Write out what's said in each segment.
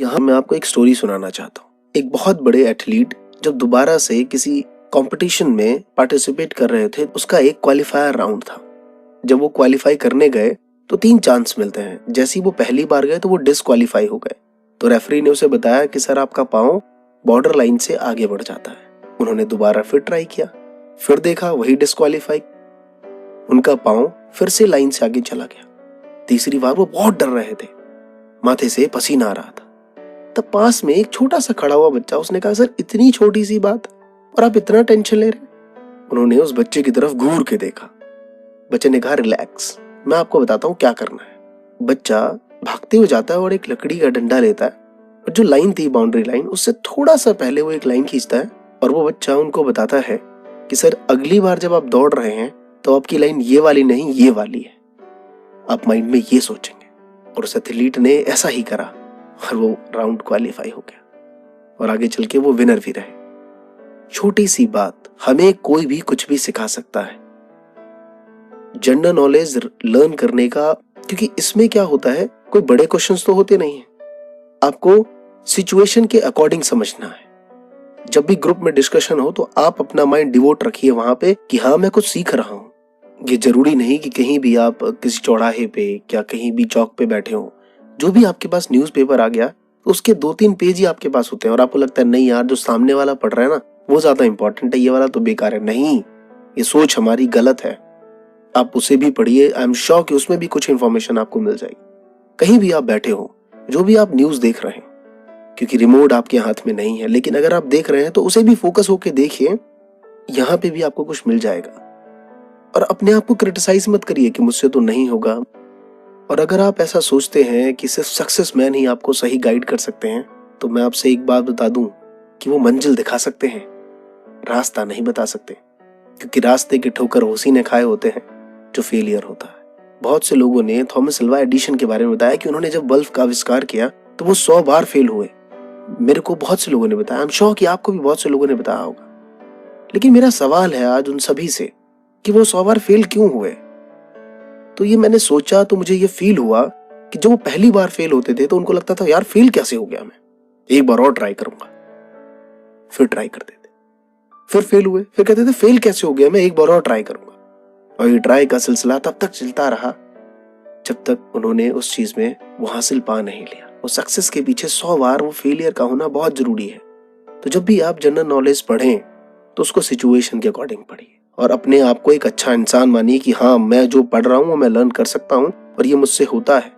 यहाँ मैं आपको एक स्टोरी सुनाना चाहता हूँ। एक बहुत बड़े एथलीट जब दोबारा से किसी कंपटीशन में पार्टिसिपेट कर रहे थे, उसका एक क्वालिफायर राउंड था। जब वो क्वालिफाई करने गए तो 3 चांस मिलते हैं। जैसे ही वो पहली बार गए तो वो डिस्क्वालीफाई हो गए। तो रेफरी ने उसे बताया कि सर आपका पाँव बॉर्डर लाइन से आगे बढ़ जाता है। उन्होंने दोबारा फिर ट्राई किया, फिर देखा वही डिस्क्वालीफाई। उनका पाँव फिर से लाइन से आगे चला गया। तीसरी बार वो बहुत डर रहे थे, माथे से पसीना आ रहा था। तब पास में एक छोटा सा खड़ा हुआ बच्चा, उसने कहा सर इतनी छोटी सी बात और आप इतना टेंशन ले रहे। उन्होंने उस बच्चे की तरफ घूर के देखा। बच्चे ने कहा रिलैक्स, मैं आपको बताता हूँ क्या करना है। बच्चा भागते हुए जाता है और एक लकड़ी का डंडा लेता है और जो लाइन थी बाउंड्री लाइन, उससे थोड़ा सा पहले वो एक लाइन खींचता है और वो बच्चा उनको बताता है कि सर अगली बार जब आप दौड़ रहे हैं तो आपकी लाइन ये वाली नहीं ये वाली है। आप माइंड में ये सोचेंगे। और उस एथलीट ने ऐसा ही करा और वो राउंड क्वालिफाई हो गया और आगे चल के वो विनर भी रहे। छोटी सी बात हमें कोई भी कुछ भी सिखा सकता है। जनरल नॉलेज लर्न करने का, क्योंकि इसमें क्या होता है, कोई बड़े क्वेश्चंस तो होते नहीं है, आपको सिचुएशन के अकॉर्डिंग समझना है। जब भी ग्रुप में डिस्कशन हो तो आप अपना माइंड डिवोट रखिए वहां पे कि हाँ मैं कुछ सीख रहा हूं। ये जरूरी नहीं कि कहीं भी आप किसी चौराहे पे या कहीं भी चौक पे बैठे हो, जो भी आपके पास न्यूज़पेपर आ गया तो उसके 2-3 पेज ही आपके पास होते हैं और आपको लगता है नहीं यार जो सामने वाला पढ़ रहा है ना वो ज्यादा इंपॉर्टेंट है, ये वाला तो बेकार है। नहीं, ये सोच हमारी गलत है। आप उसे भी पढ़िए, आई एम श्योर कि उसमें भी कुछ इंफॉर्मेशन आपको मिल जाएगी। कहीं भी आप बैठे हो, जो भी आप न्यूज देख रहे हैं, क्योंकि रिमोट आपके हाथ में नहीं है, लेकिन अगर आप देख रहे हैं तो उसे भी फोकस होके देखिए, यहाँ पे भी आपको कुछ मिल जाएगा। और अपने आप को क्रिटिसाइज मत करिए कि मुझसे तो नहीं होगा। और अगर आप ऐसा सोचते हैं कि सिर्फ सक्सेस मैन ही आपको सही गाइड कर सकते हैं, तो मैं आपसे एक बात बता दूं कि वो मंजिल दिखा सकते हैं, रास्ता नहीं बता सकते। क्योंकि रास्ते के ठोकर उसी ने खाए होते हैं जो फेलियर होता है। बहुत से लोगों ने थॉमस अल्वा एडिशन के बारे में बताया कि उन्होंने जब बल्ब का आविष्कार किया तो वो 100 बार फेल हुए। मेरे को बहुत से लोगों ने बताया, आई एम श्योर कि आपको भी बहुत से लोगों ने बताया होगा। लेकिन मेरा सवाल है आज उन सभी से कि वो 100 बार फेल क्यों हुए। तो ये मैंने सोचा तो मुझे ये फील हुआ कि जब वो पहली बार फेल होते थे तो उनको लगता था यार फेल कैसे हो गया, मैं एक बार और ट्राई करूंगा। फिर ट्राई करते थे, फिर फेल हुए, फिर कहते थे फेल कैसे हो गया, मैं एक बार और ट्राई करूंगा। और ये ट्राई का सिलसिला तब तक चलता रहा जब तक उन्होंने उस चीज में वो हासिल पा नहीं लिया। वो सक्सेस के पीछे 100 बार वो फेलियर का होना बहुत जरूरी है। तो जब भी आप जनरल नॉलेज पढ़ें तो उसको सिचुएशन के अकॉर्डिंग पढ़िए और अपने आप को एक अच्छा इंसान मानिए कि हाँ मैं जो पढ़ रहा हूँ वो मैं लर्न कर सकता हूँ और ये मुझसे होता है।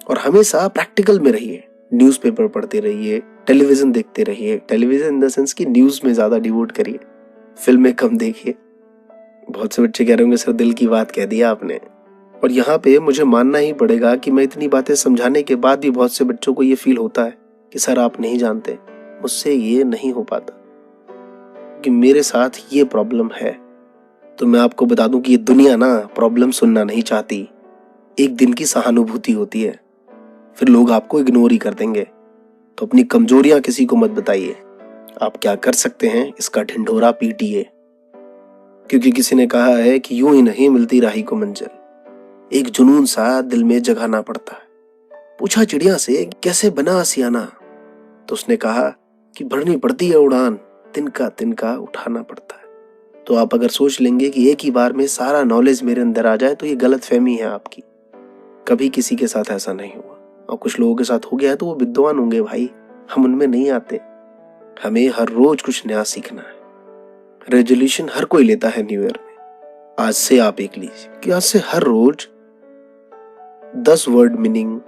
और हमेशा प्रैक्टिकल में रहिए, न्यूज़पेपर पढ़ते रहिए, टेलीविजन देखते रहिए। टेलीविजन इन द सेंस की न्यूज में ज्यादा डिवोट करिए, फिल्में कम देखिए। बहुत से बच्चे कह रहे होंगे सर दिल की बात कह दिया आपने। और यहाँ पे मुझे मानना ही पड़ेगा कि मैं इतनी बातें समझाने के बाद भी बहुत से बच्चों को ये फील होता है कि सर आप नहीं जानते, मुझसे ये नहीं हो पाता कि मेरे साथ ये प्रॉब्लम है। तो मैं आपको बता दूं कि ये दुनिया ना प्रॉब्लम सुनना नहीं चाहती, एक दिन की सहानुभूति होती है, फिर लोग आपको इग्नोर ही कर देंगे। तो अपनी कमजोरियां किसी को मत बताइए। आप क्या कर सकते हैं इसका ढिंढोरा पीटिए, क्योंकि किसी ने कहा है कि यूं ही नहीं मिलती राही को मंजिल, एक जुनून सा दिल में जगाना पड़ता है। पूछा चिड़िया से कैसे बना आसियाना, तो उसने कहा कि भरनी पड़ती है उड़ान, तिनका तिनका उठाना पड़ता है। तो आप अगर सोच लेंगे कि एक ही बार में सारा नॉलेज मेरे अंदर आ जाए तो ये गलत फहमी है आपकी। कभी किसी के साथ ऐसा नहीं हुआ, और कुछ लोगों के साथ हो गया है तो वो विद्वान होंगे भाई, हम उनमें नहीं आते। हमें हर रोज कुछ नया सीखना है। रेजोल्यूशन हर कोई लेता है न्यू ईयर में। आज से आप एक लीजिए कि आज से हर रोज 10 वर्ड मीनिंग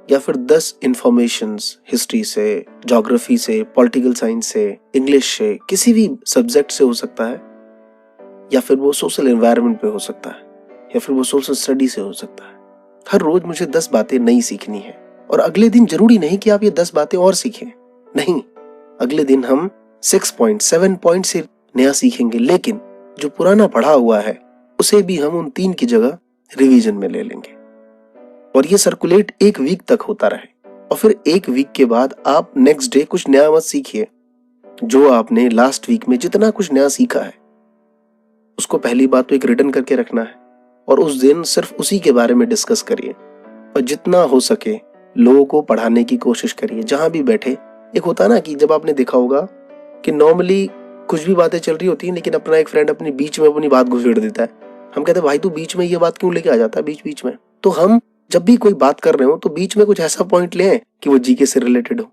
या फिर 10 इंफॉर्मेशंस, हिस्ट्री से, ज्योग्राफी से, पॉलिटिकल साइंस से, इंग्लिश से, किसी भी सब्जेक्ट से हो सकता है, या फिर वो सोशल एनवायरनमेंट पे हो सकता है, या फिर वो सोशल स्टडी से हो सकता है। हर रोज मुझे 10 बातें नई सीखनी है। और अगले दिन जरूरी नहीं कि आप ये 10 बातें और सीखें, नहीं, अगले दिन हम 6 पॉइंट 7 पॉइंट से नया सीखेंगे, लेकिन जो पुराना पढ़ा हुआ है उसे भी हम उन 3 की जगह रिवीजन में ले लेंगे। और ये सर्कुलेट 1 वीक तक होता रहे। और फिर 1 वीक के बाद आप नेक्स्ट डे कुछ नया मत सीखिए। जो आपने लास्ट वीक में जितना कुछ नया सीखा है उसको पहली बात तो एक रिटर्न करके रखना है और उस दिन सिर्फ उसी के बारे में डिस्कस करिए। और जितना हो सके लोगों को पढ़ाने की कोशिश करिए जहां भी बैठे। एक होता है ना कि जब आपने देखा होगा कि नॉर्मली कुछ भी बातें चल रही होती है लेकिन अपना एक फ्रेंड अपनी बीच में अपनी बात घुसेड़ देता है। हम कहते हैं भाई तू बीच में ये बात क्यों लेके आ जाता है बीच बीच में। तो हम जब भी कोई बात कर रहे हो तो बीच में कुछ ऐसा पॉइंट ले आए कि वो जीके से रिलेटेड हो।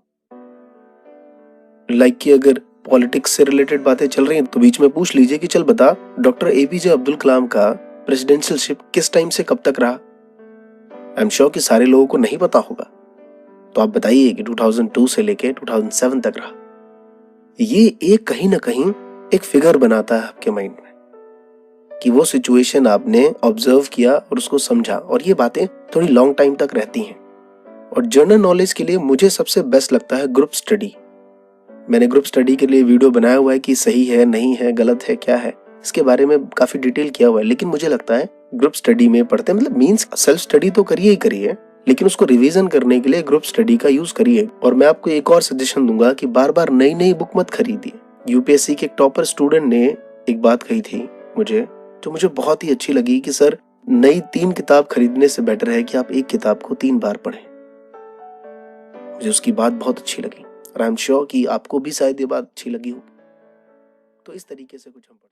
लाइक कि अगर पॉलिटिक्स से रिलेटेड बातें चल रही हैं तो बीच में पूछ लीजिए कि चल बता डॉक्टर एपीजे अब्दुल कलाम का प्रेसिडेंशियलशिप किस टाइम से कब तक रहा। आई एम श्योर कि सारे लोगों को नहीं पता होगा, तो आप बताइए कि 2002 से लेके 2007 तक रहा। ये एक कहीं ना कहीं एक फिगर बनाता है आपके माइंड में कि वो सिचुएशन आपने ऑब्जर्व किया और उसको समझा, और ये बातें थोड़ी लॉन्ग टाइम तक रहती हैं। और जनरल नॉलेज के लिए मुझे सबसे बेस्ट लगता है ग्रुप स्टडी। मैंने ग्रुप स्टडी के लिए वीडियो बनाया हुआ है कि सही है नहीं है गलत है क्या है, इसके बारे में काफी डिटेल किया हुआ है। लेकिन मुझे लगता है ग्रुप स्टडी में पढ़ते मतलब मींस सेल्फ स्टडी तो करिए ही करिए, लेकिन उसको रिवीजन करने के लिए ग्रुप स्टडी का यूज करिए। और मैं आपको एक और सजेशन दूंगा कि बार बार नई नई बुक मत खरीदिए। यूपीएससी के एक टॉपर स्टूडेंट ने एक बात कही थी मुझे, जो मुझे बहुत ही अच्छी लगी कि सर नई 3 किताब खरीदने से बेटर है कि आप एक किताब को 3 बार पढ़ें। मुझे उसकी बात बहुत अच्छी लगी और आई एम श्योर कि आपको भी शायद ये बात अच्छी लगी हो। तो इस तरीके से कुछ हम